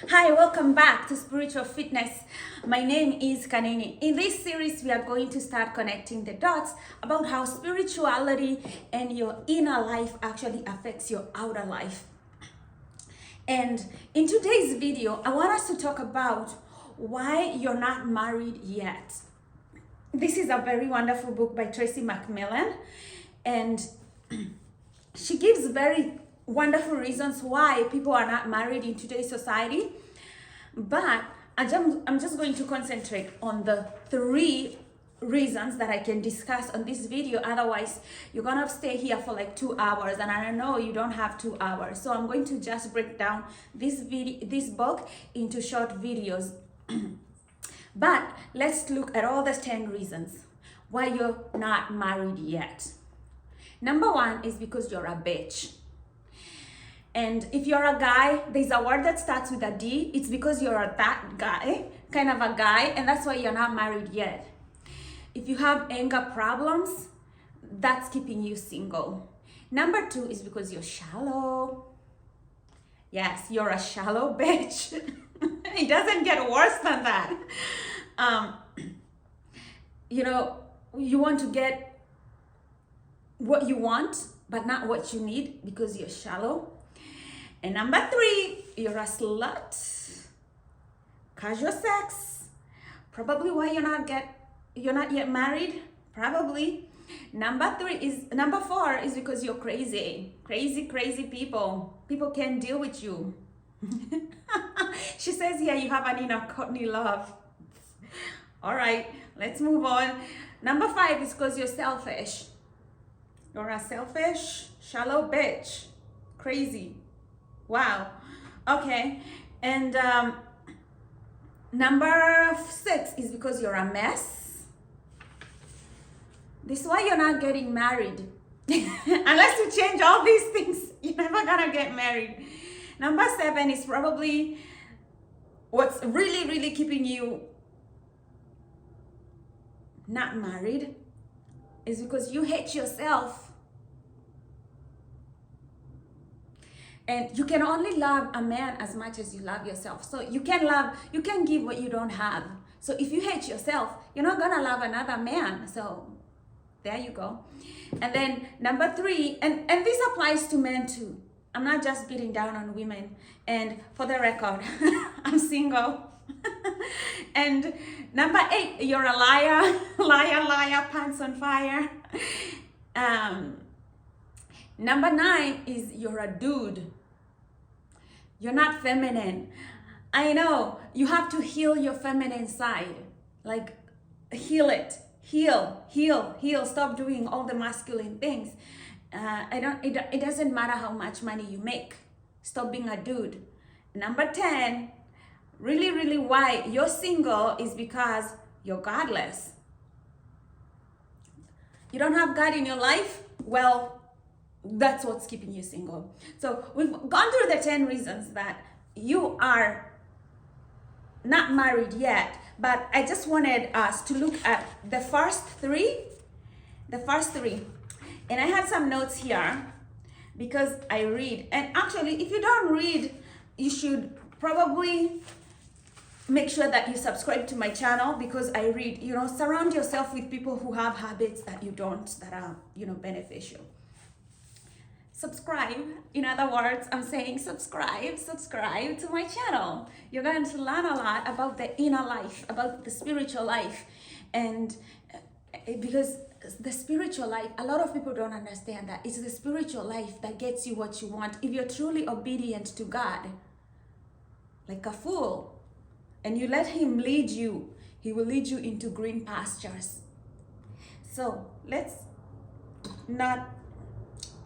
Hi, welcome back to Spiritual Fitness. My name is Kanini. In this series, we are going to start connecting the dots about how spirituality and your inner life actually affects your outer life. And in today's video, I want us to talk about why you're not married yet. This is a very wonderful book by Tracy McMillan, and she gives very wonderful reasons why people are not married in today's society. But I'm just going to concentrate on the 3 reasons that I can discuss on this video. Otherwise, you're gonna stay here for like 2 hours, and I know you don't have 2 hours. So I'm going to just break down this book into short videos. But let's look at all the 10 reasons why you're not married yet. Number 1 is because you're a bitch. And if you're a guy, there's a word that starts with a D. It's because you're that guy, kind of a guy, and that's why you're not married yet. If you have anger problems, that's keeping you single. Number 2 is because you're shallow. Yes, you're a shallow bitch. It doesn't get worse than that. You want to get what you want, but not what you need because you're shallow. And number 3, you're a slut. Casual sex. Probably why you're not yet married. Probably. Number 4 is because you're crazy. Crazy people. People can't deal with you. She says here you have an inner Courtney Love. All right, let's move on. Number 5 is because you're selfish. You're a selfish, shallow bitch. Crazy. Wow. Okay. And number 6 is because you're a mess. This is why you're not getting married. Unless you change all these things, you're never gonna get married. Number 7 is probably what's really keeping you not married is because you hate yourself. And you can only love a man as much as you love yourself. So you can give what you don't have. So if you hate yourself, you're not gonna love another man. So there you go. And then number 3, and this applies to men too. I'm not just beating down on women. And for the record, I'm single. And number 8, you're a liar, liar, pants on fire. Number 9 is you're a dude. You're not feminine. I know you have to heal your feminine side. Like heal it. Heal. Stop doing all the masculine things. It doesn't matter how much money you make. Stop being a dude. Number 10, really why you're single is because you're godless. You don't have God in your life? Well, that's what's keeping you single. So we've gone through the 10 reasons that you are not married yet, but I just wanted us to look at the first three. And I had some notes here because I read. And actually, if you don't read, you should probably make sure that you subscribe to my channel because I read. Surround yourself with people who have habits that you don't, that are, beneficial. Subscribe. In other words, I'm saying subscribe to my channel. You're going to learn a lot about the inner life, about the spiritual life. And because the spiritual life, a lot of people don't understand that. It's the spiritual life that gets you what you want. If you're truly obedient to God, like a fool, and you let him lead you, he will lead you into green pastures. So let's not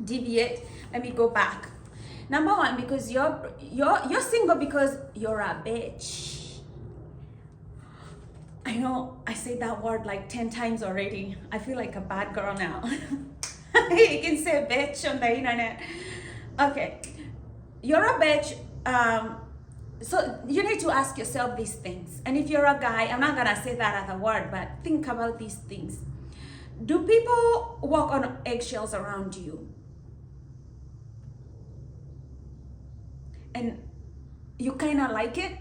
deviate. Let me go back. Number 1, because you're single because you're a bitch. I know I said that word like 10 times already. I feel like a bad girl now. You can say bitch on the internet. Okay, you're a bitch. So you need to ask yourself these things. And if you're a guy, I'm not gonna say that as a word, but think about these things. Do people walk on eggshells around you? and you kind of like it?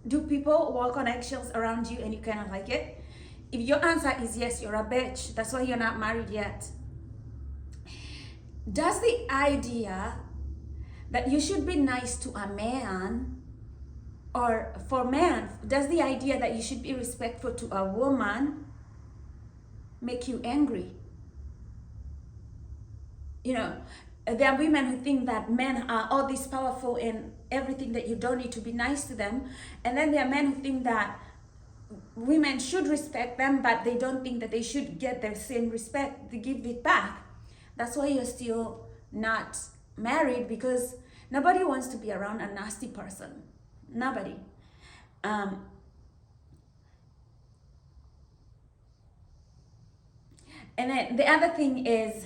Do people walk on eggshells around you and you kind of like it? If your answer is yes, you're a bitch. That's why you're not married yet. Does the idea that you should be nice to a man, or for men, does the idea that you should be respectful to a woman make you angry? You know, there are women who think that men are all this powerful and everything, that you don't need to be nice to them. And then there are men who think that women should respect them, but they don't think that they should get the same respect, they give it back. That's why you're still not married, because nobody wants to be around a nasty person. Nobody. And then the other thing is,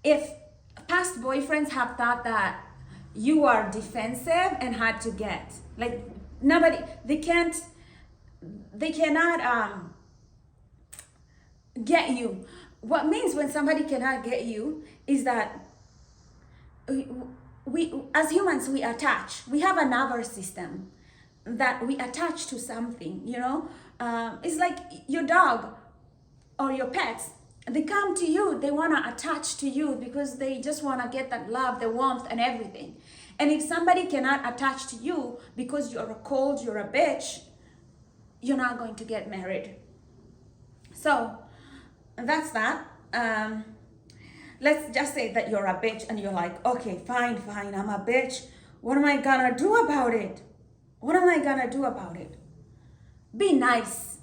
if past boyfriends have thought that you are defensive and hard to get, like nobody, they cannot get you. What means when somebody cannot get you is that we as humans, we attach. We have a nervous system that we attach to something, you know. It's like your dog or your pets. They come to you, they want to attach to you because they just want to get that love, the warmth and everything. And if somebody cannot attach to you because you're a cold, you're a bitch, you're not going to get married. So that's that. Let's just say that you're a bitch and you're like, okay, fine, I'm a bitch. What am I gonna do about it? What am I gonna do about it? Be nice.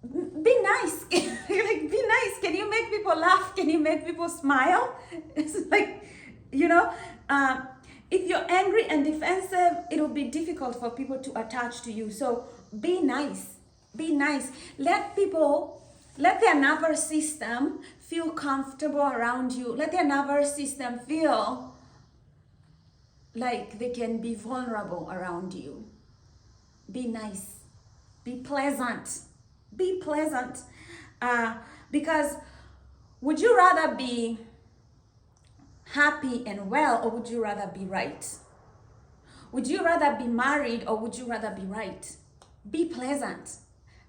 Be nice. Like, be nice. Can you make people laugh? Can you make people smile? It's like, you know, if you're angry and defensive, it'll be difficult for people to attach to you. So be nice. Be nice. Let their nervous system feel comfortable around you. Let their nervous system feel like they can be vulnerable around you. Be nice. Be pleasant. Be pleasant. Because would you rather be happy and well, or would you rather be right? Would you rather be married, or would you rather be right? Be pleasant.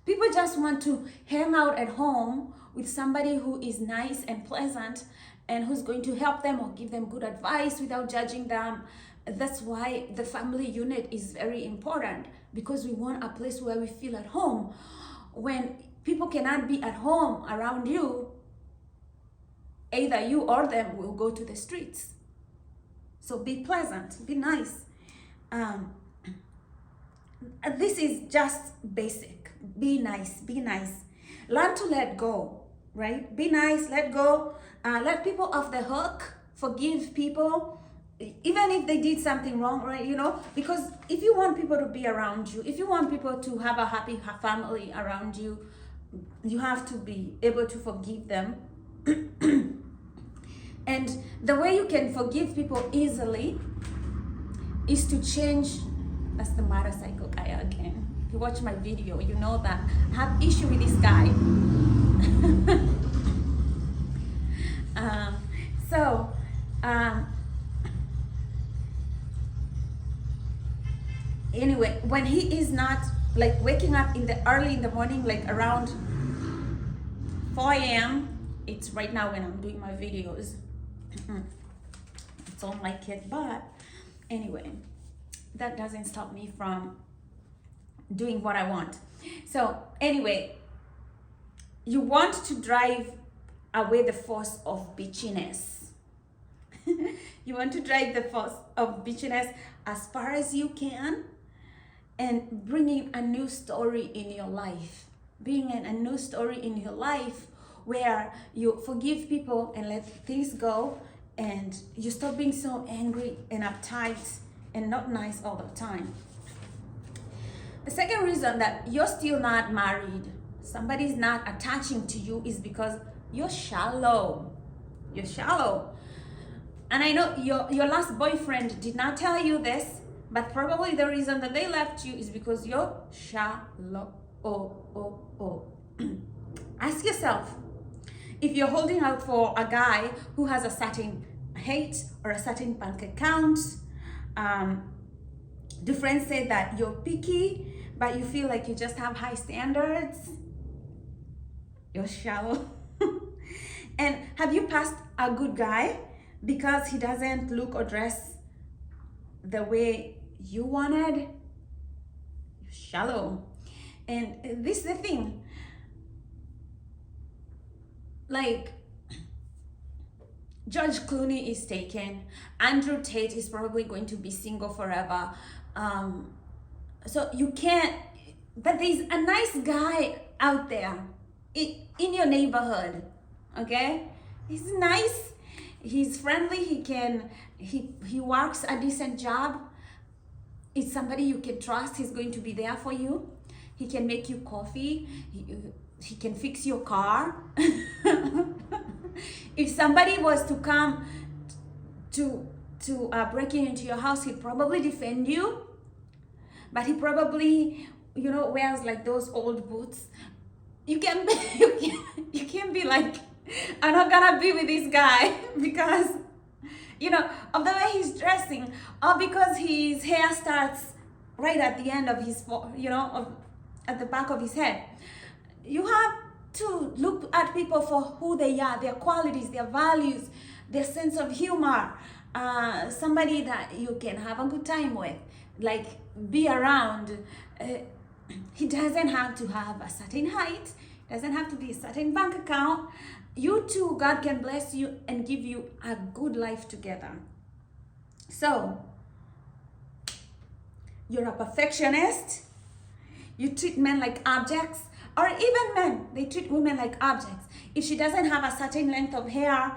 People just want to hang out at home with somebody who is nice and pleasant and who's going to help them or give them good advice without judging them. That's why the family unit is very important, because we want a place where we feel at home. When people cannot be at home around you, either you or them will go to the streets. So be pleasant, be nice. This is just basic. Be nice, be nice. Learn to let go, right? Be nice, let go. Let people off the hook. Forgive people, even if they did something wrong, right? You know, because if you want people to be around you, if you want people to have a happy family around you, you have to be able to forgive them. And the way you can forgive people easily is to change. That's the motorcycle guy again. If you watch my video, you know that I have issue with this guy. Anyway, when he is not like waking up early in the morning, like around 4 a.m. It's right now when I'm doing my videos. It's on my kid, but anyway, that doesn't stop me from doing what I want. So anyway, you want to drive away the force of bitchiness. You want to drive the force of bitchiness as far as you can, and bringing a new story in your life. Being a new story in your life where you forgive people and let things go, and you stop being so angry and uptight and not nice all the time. The second reason that you're still not married, somebody's not attaching to you, is because you're shallow. You're shallow. And I know your last boyfriend did not tell you this, but probably the reason that they left you is because you're shallow. Ask yourself, if you're holding out for a guy who has a certain height or a certain bank account. Do friends say that you're picky, but you feel like you just have high standards? You're shallow. And have you passed a good guy because he doesn't look or dress the way you wanted? You're shallow. And this is the thing. Like, George Clooney is taken. Andrew Tate is probably going to be single forever. So you can't, but there's a nice guy out there in your neighborhood, okay? He's nice, he's friendly, he works a decent job. It's somebody you can trust. He's going to be there for you. He can make you coffee. He can fix your car. If somebody was to come to breaking into your house, he'd probably defend you. But he probably, wears like those old boots. You can be like, I'm not gonna be with this guy because, of the way he's dressing, or because his hair starts right at the end of his, at the back of his head. You have to look at people for who they are, their qualities, their values, their sense of humor. Somebody that you can have a good time with, like be around. He doesn't have to have a certain height, doesn't have to be a certain bank account. You two, God can bless you and give you a good life together. So, you're a perfectionist. You treat men like objects, or even men, they treat women like objects. If she doesn't have a certain length of hair,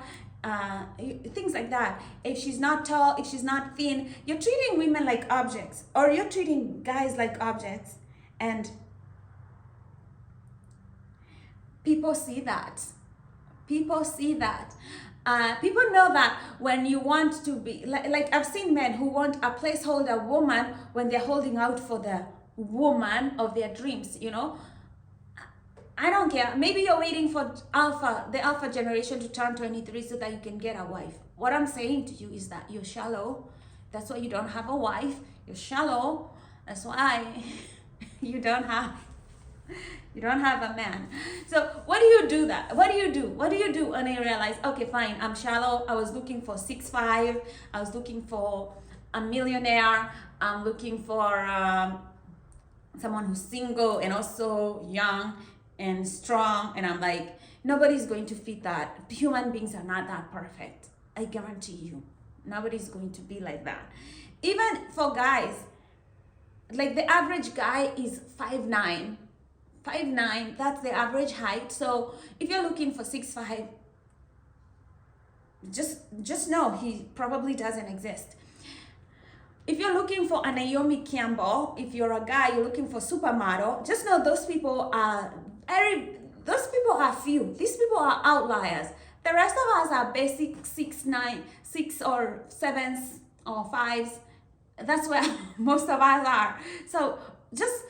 things like that. If she's not tall, if she's not thin, you're treating women like objects, or you're treating guys like objects. And people see that. People see that. People know that when you want to be, like I've seen men who want a placeholder woman when they're holding out for the woman of their dreams, I don't care. Maybe you're waiting for the alpha generation to turn 23 so that you can get a wife. What I'm saying to you is that you're shallow. That's why you don't have a wife. You're shallow. That's why you don't have a man. So what do you do that? What do you do? What do you do when you realize, okay, fine, I'm shallow. I was looking for 6'5". I was looking for a millionaire. I'm looking for someone who's single and also young and strong. And I'm like, nobody's going to fit that. Human beings are not that perfect. I guarantee you. Nobody's going to be like that. Even for guys, like the average guy is 5'9". 5'9", that's the average height. So if you're looking for 6'5", just know he probably doesn't exist. If you're looking for a Naomi Campbell, if you're a guy, you're looking for supermodel, just know those people are few. These people are outliers. The rest of us are basic 6'9", 6 or 7s or 5s. That's where most of us are. So just,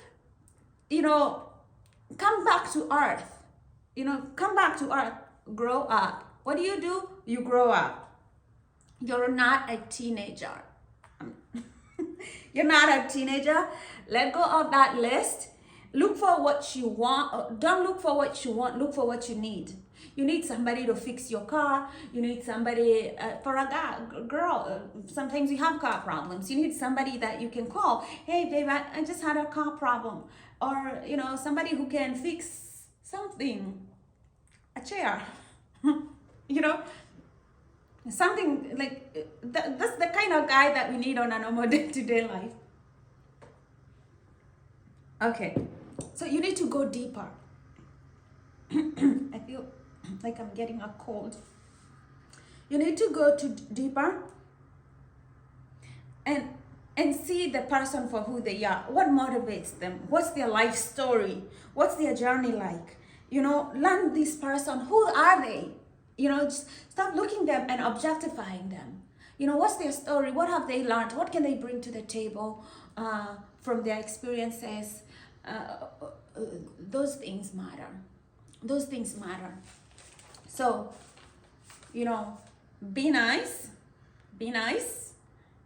come back to earth. Come back to earth. Grow up. What do? You grow up. You're not a teenager. You're not a teenager. Let go of that list. Look for what you want. Don't look for what you want. Look for what you need. You need somebody to fix your car. You need somebody, for a guy, girl, sometimes you have car problems. You need somebody that you can call. Hey, babe, I just had a car problem. Or, somebody who can fix something, a chair, something like, that's the kind of guy that we need on a normal day-to-day life. Okay, so you need to go deeper. I feel like I'm getting a cold. You need to go deeper and see the person for who they are. What motivates them? What's their life story? What's their journey like? Learn this person. Who are they? Just stop looking them and objectifying them. What's their story? What have they learned? What can they bring to the table from their experiences? Those things matter. Those things matter. So, be nice. Be nice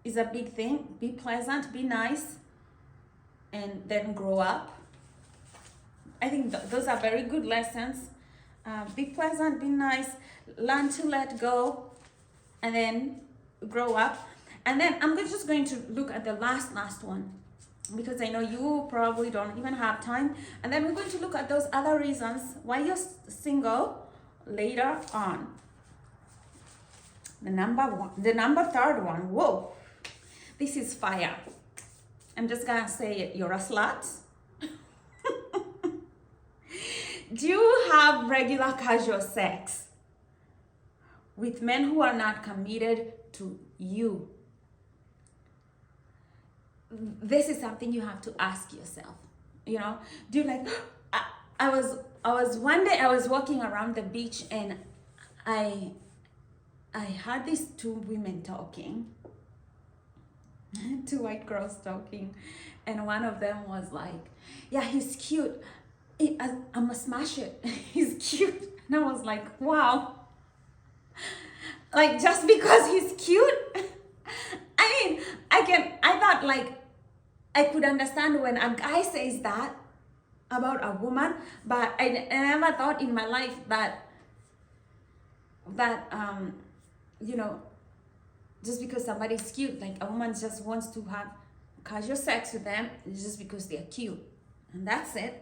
is a big thing. Be pleasant, be nice, and then grow up. I think those are very good lessons. Be pleasant, be nice, learn to let go, and then grow up. And then I'm just going to look at the last one, because I know you probably don't even have time. And then we're going to look at those other reasons why you're single later on. The third one, whoa, this is fire. I'm just gonna say it, you're a slut. Do you have regular casual sex with men who are not committed to you? This is something you have to ask yourself. You know, do you like, I was one day I was walking around the beach and I heard these two women talking, two white girls talking, and one of them was like, yeah, he's cute. I'm a smash it. He's cute. And I was like, wow. Like, just because he's cute? I mean, I thought like, I could understand when a guy says that about a woman, but I never thought in my life that you know, just because somebody's cute, like a woman just wants to have casual sex with them just because they're cute. And that's it.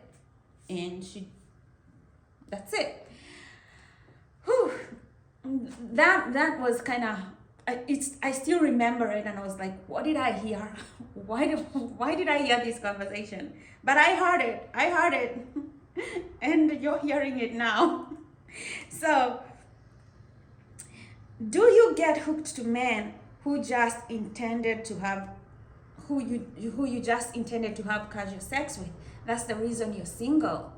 And that's it. Whew. That was kind of, I still remember it, and I was like, what did I hear? Why did I hear this conversation? But I heard it and you're hearing it now. So, do you get hooked to men who just intended to have, who you just intended to have casual sex with? That's the reason you're single.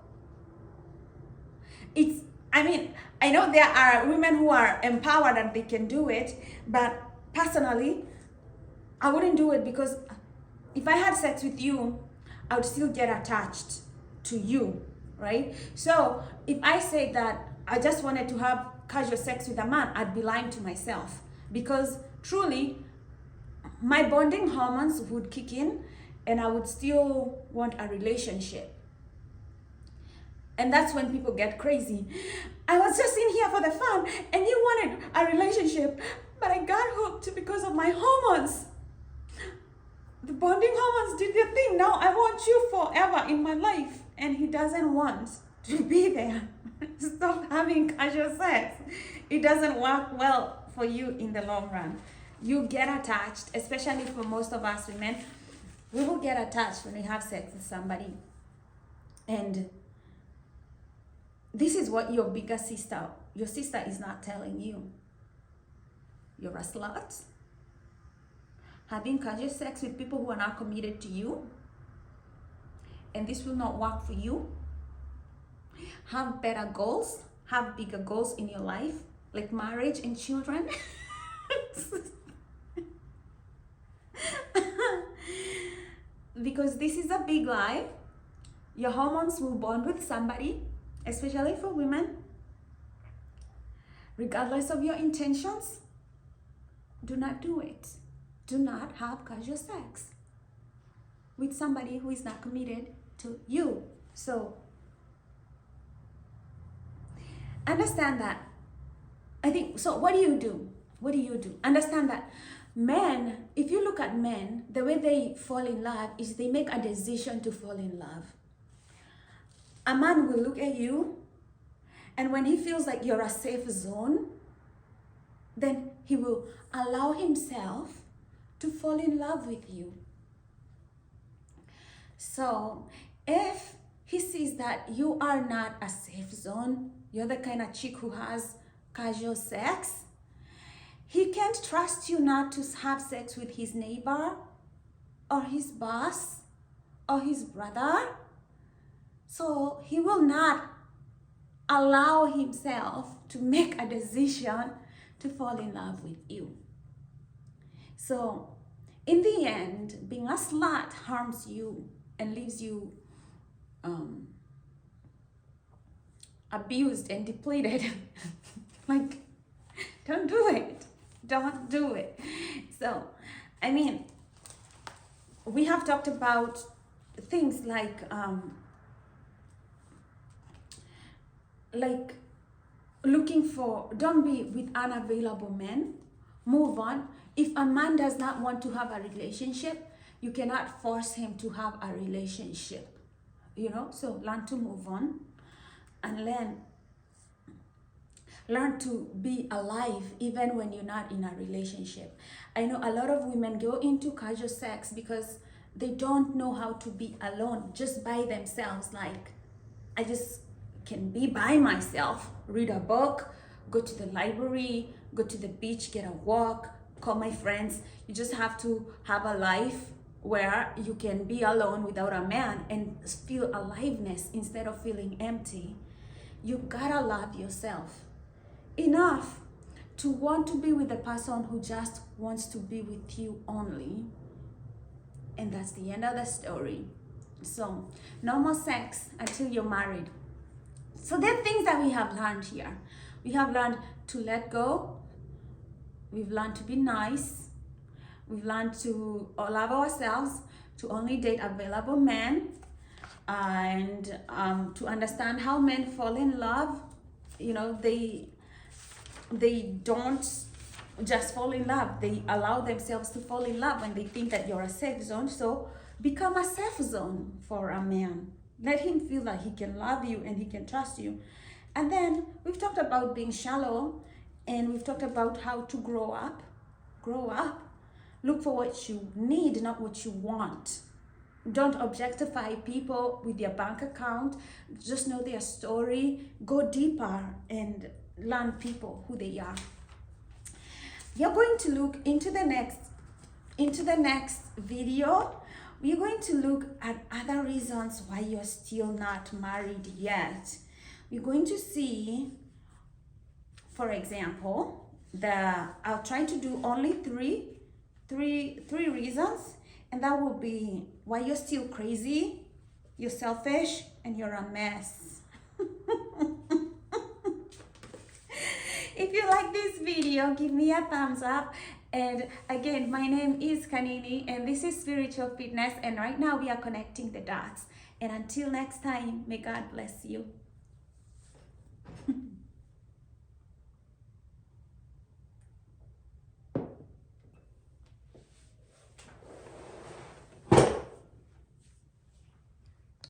I mean, I know there are women who are empowered and they can do it, but personally, I wouldn't do it, because if I had sex with you, I would still get attached to you, right? So if I say that I just wanted to have casual sex with a man, I'd be lying to myself, because truly, my bonding hormones would kick in and I would still want a relationship. And that's when people get crazy. I was just in here for the fun and you wanted a relationship, but I got hooked because of my hormones. The bonding hormones did their thing. Now I want you forever in my life. And he doesn't want to be there. Stop having casual sex. It doesn't work well for you in the long run. You get attached, especially for most of us women. We will get attached when we have sex with somebody. And this is what your sister is not telling you. You're a slut. Having casual sex with people who are not committed to you. And this will not work for you. Have better goals. Have bigger goals in your life, like marriage and children. Because this is a big lie. Your hormones will bond with somebody, especially for women. Regardless of your intentions, do not do it. Do not have casual sex with somebody who is not committed to you. So, understand that. I think, so what do you do? What do you do? Understand that men, if you look at men, the way they fall in love is they make a decision to fall in love. A man will look at you, and when he feels like you're a safe zone, then he will allow himself to fall in love with you. So if he sees that you are not a safe zone, you're the kind of chick who has casual sex, he can't trust you not to have sex with his neighbor or his boss or his brother. So he will not allow himself to make a decision to fall in love with you. So in the end, being a slut harms you and leaves you abused and depleted. Like, don't do it. Don't do it. So, I mean, we have talked about things like looking for, don't be with unavailable men. Move on. If a man does not want to have a relationship, you cannot force him to have a relationship, you know. So learn to move on and learn to be alive even when you're not in a relationship. I know a lot of women go into casual sex because they don't know how to be alone just by themselves. Like, I just can be by myself, read a book, go to the library, go to the beach, get a walk, call my friends. You just have to have a life where you can be alone without a man and feel aliveness instead of feeling empty. You gotta love yourself enough to want to be with the person who just wants to be with you only. And that's the end of the story. So, no more sex until you're married. So there are things that we have learned here. We have learned to let go. We've learned to be nice. We've learned to love ourselves, to only date available men, and to understand how men fall in love. You know, they don't just fall in love. They allow themselves to fall in love when they think that you're a safe zone. So become a safe zone for a man. Let him feel that he can love you and he can trust you. And then we've talked about being shallow, and we've talked about how to grow up. Grow up. Look for what you need, not what you want. Don't objectify people with their bank account. Just know their story. Go deeper and learn people who they are. You're going to look into the next video. We're going to look at other reasons why you're still not married yet. We're going to see, for example, I'll try to do only three reasons, and that will be why you're still crazy, you're selfish, and you're a mess. If you like this video, give me a thumbs up. And again, my name is Kanini, and this is Spiritual Fitness, and right now we are connecting the dots. And until next time, may God bless you.